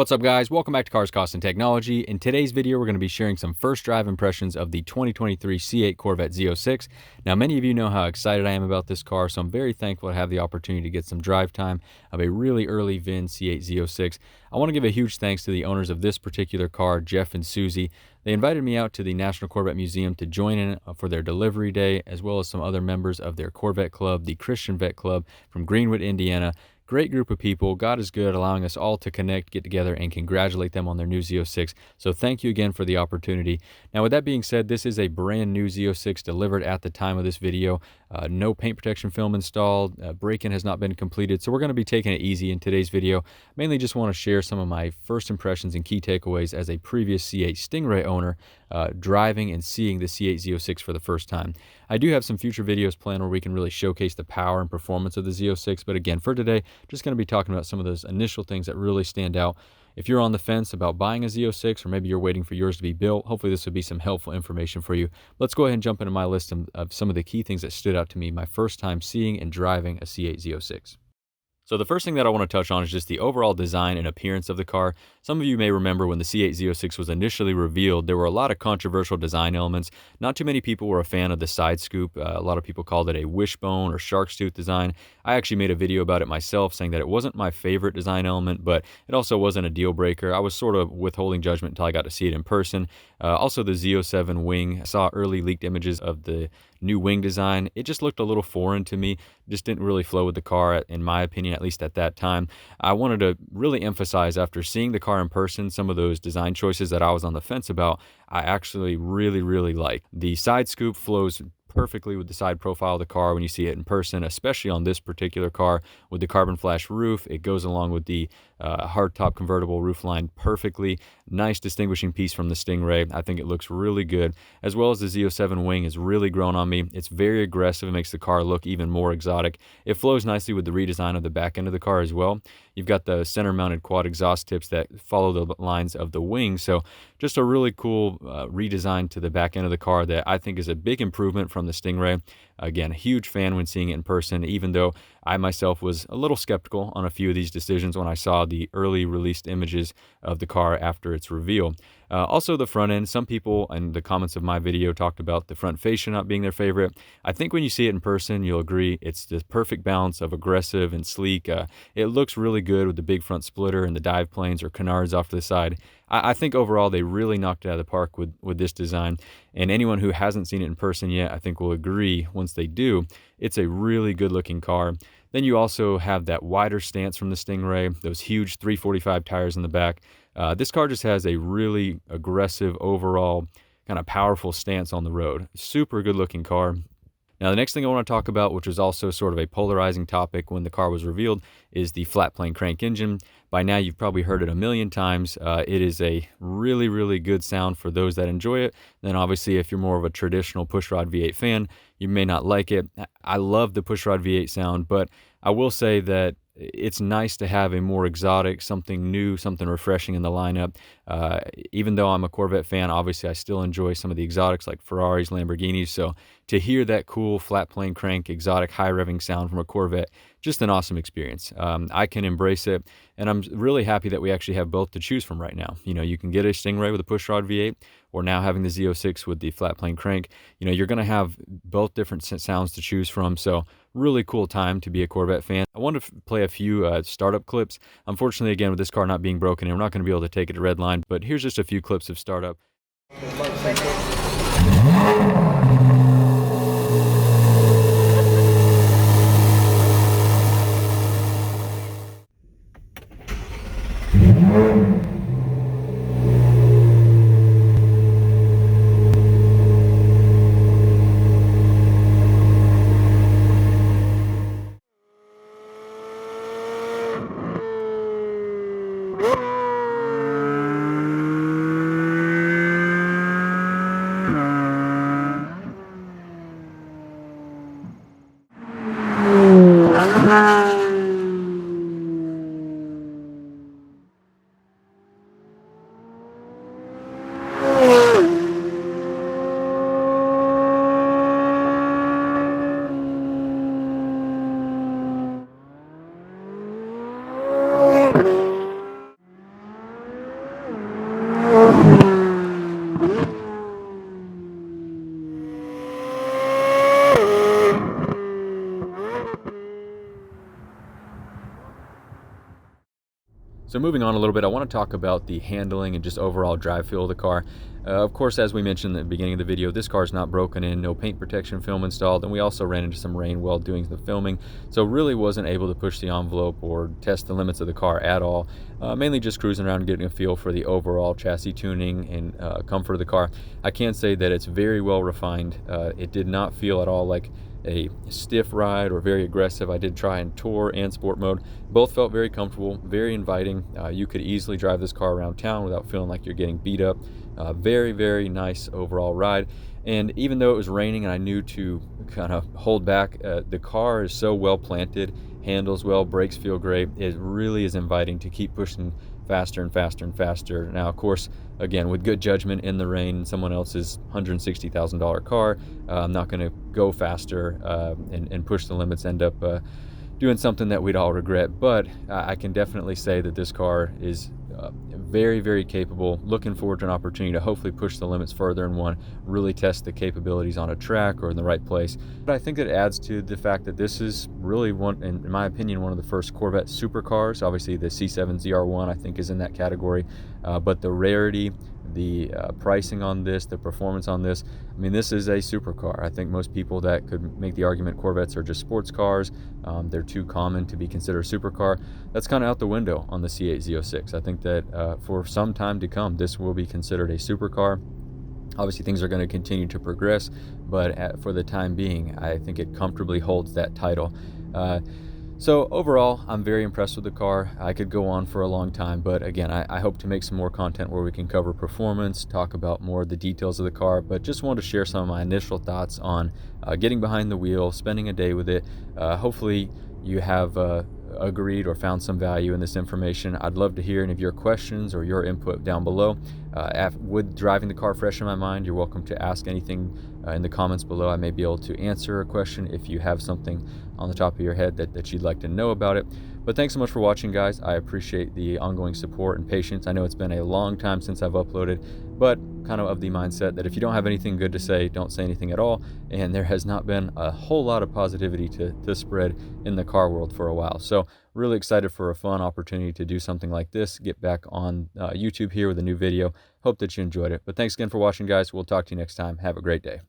What's up, guys? Welcome back to Cars, Cost, and Technology. In today's video, we're going to be sharing some first drive impressions of the 2023 C8 Corvette Z06. Now, many of you know how excited I am about this car, so I'm very thankful to have the opportunity to get some drive time of a really early VIN C8 Z06. I want to give a huge thanks to the owners of this particular car, Jeff and Susie. They invited me out to the National Corvette Museum to join in for their delivery day, as well as some other members of their Corvette Club, the Christian Vet Club from Greenwood, Indiana. Great group of people. God is good, allowing us all to connect, get together, and congratulate them on their new Z06. So thank you again for the opportunity. Now, with that being said, this is a brand new Z06 delivered at the time of this video. No paint protection film installed. Break-in has not been completed. So we're going to be taking it easy in today's video. Mainly just want to share some of my first impressions and key takeaways as a previous C8 Stingray owner, driving and seeing the C8 Z06 for the first time. I do have some future videos planned where we can really showcase the power and performance of the Z06. But again, for today, just going to be talking about some of those initial things that really stand out. If you're on the fence about buying a Z06, or maybe you're waiting for yours to be built, hopefully this will be some helpful information for you. Let's go ahead and jump into my list of some of the key things that stood out to me my first time seeing and driving a C8 Z06. So the first thing that I want to touch on is just the overall design and appearance of the car. Some of you may remember when the C8 Z06 was initially revealed, there were a lot of controversial design elements. Not too many people were a fan of the side scoop. A lot of people called it a wishbone or shark's tooth design. I actually made a video about it myself, saying that it wasn't my favorite design element, but it also wasn't a deal breaker. I was sort of withholding judgment until I got to see it in person. Also, the Z07 wing. I saw early leaked images of the new wing design. It just looked a little foreign to me. Just didn't really flow with the car, in my opinion, at least at that time. I wanted to really emphasize, after seeing the car in person, some of those design choices that I was on the fence about, I actually really like. The side scoop flows perfectly with the side profile of the car when you see it in person, especially on this particular car with the carbon flash roof. It goes along with the hardtop convertible roof line perfectly. Nice distinguishing piece from the Stingray. I think it looks really good, as well as the Z07 wing has really grown on me. It's very aggressive. It makes the car look even more exotic. It flows nicely with the redesign of the back end of the car as well. You've got the center mounted quad exhaust tips that follow the lines of the wing. So just a really cool redesign to the back end of the car that I think is a big improvement from the Stingray. Again, a huge fan when seeing it in person, even though I myself was a little skeptical on a few of these decisions when I saw the early released images of the car after its reveal. Also, the front end. Some people in the comments of my video talked about the front fascia not being their favorite. I think when you see it in person, you'll agree it's the perfect balance of aggressive and sleek. It looks really good with the big front splitter and the dive planes or canards off to the side. I think overall they really knocked it out of the park with this design. And anyone who hasn't seen it in person yet, I think will agree once they do, it's a really good looking car. Then you also have that wider stance from the Stingray, those huge 345 tires in the back. This car just has a really aggressive overall kind of powerful stance on the road. Super good looking car. Now, the next thing I want to talk about, which was also sort of a polarizing topic when the car was revealed, is the flat plane crank engine. By now, you've probably heard it a million times. It is a really good sound for those that enjoy it. Then obviously, if you're more of a traditional pushrod V8 fan, you may not like it. I love the pushrod V8 sound, but I will say that it's nice to have a more exotic, something new, something refreshing in the lineup. Even though I'm a Corvette fan, obviously I still enjoy some of the exotics like Ferraris, Lamborghinis. So to hear that cool flat plane crank, exotic, high revving sound from a Corvette, just an awesome experience. I can embrace it, and I'm really happy that we actually have both to choose from right now. You know, you can get a Stingray with a pushrod V8, or now having the Z06 with the flat plane crank. You know, you're going to have both different sounds to choose from. So really cool time to be a Corvette fan. I want to play a few startup clips. Unfortunately, again, with this car not being broken, we're not going to be able to take it to redline, but here's just a few clips of startup. So moving on a little bit, I want to talk about the handling and just overall drive feel of the car. Of course, as we mentioned at the beginning of the video, this car is not broken in, no paint protection film installed, and we also ran into some rain while doing the filming, so really wasn't able to push the envelope or test the limits of the car at all. Mainly just cruising around, getting a feel for the overall chassis tuning and comfort of the car. I can say that it's very well refined. It did not feel at all like a stiff ride or very aggressive. I did try in tour and sport mode. Both felt very comfortable, very inviting. You could easily drive this car around town without feeling like you're getting beat up. Very, very nice overall ride. And even though it was raining and I knew to kind of hold back, the car is so well planted, handles well, brakes feel great. It really is inviting to keep pushing faster and faster and faster. Now, of course, again, with good judgment in the rain, someone else's $160,000 car, I'm not going to go faster and push the limits, end up doing something that we'd all regret. But I can definitely say that this car is very, very capable. Looking forward to an opportunity to hopefully push the limits further in one, really test the capabilities on a track or in the right place. But I think that adds to the fact that this is really one, in my opinion, one of the first Corvette supercars. Obviously the C7 ZR1 I think is in that category, but the rarity, the pricing on this, the performance on this, I mean, this is a supercar. I think most people that could make the argument Corvettes are just sports cars, they're too common to be considered a supercar, that's kind of out the window on the C8 Z06. I think that for some time to come, this will be considered a supercar. Obviously, things are going to continue to progress, but for the time being, I think it comfortably holds that title. So overall, I'm very impressed with the car. I could go on for a long time, but again, I hope to make some more content where we can cover performance, talk about more of the details of the car, but just wanted to share some of my initial thoughts on getting behind the wheel, spending a day with it. Hopefully you have agreed or found some value in this information. I'd love to hear any of your questions or your input down below. With driving the car fresh in my mind, you're welcome to ask anything in the comments below. I may be able to answer a question if you have something on the top of your head that you'd like to know about it. But thanks so much for watching, guys. I appreciate the ongoing support and patience. I know it's been a long time since I've uploaded, but kind of the mindset that if you don't have anything good to say, don't say anything at all. And there has not been a whole lot of positivity to spread in the car world for a while. So really excited for a fun opportunity to do something like this, get back on YouTube here with a new video. Hope that you enjoyed it. But thanks again for watching, guys. We'll talk to you next time. Have a great day.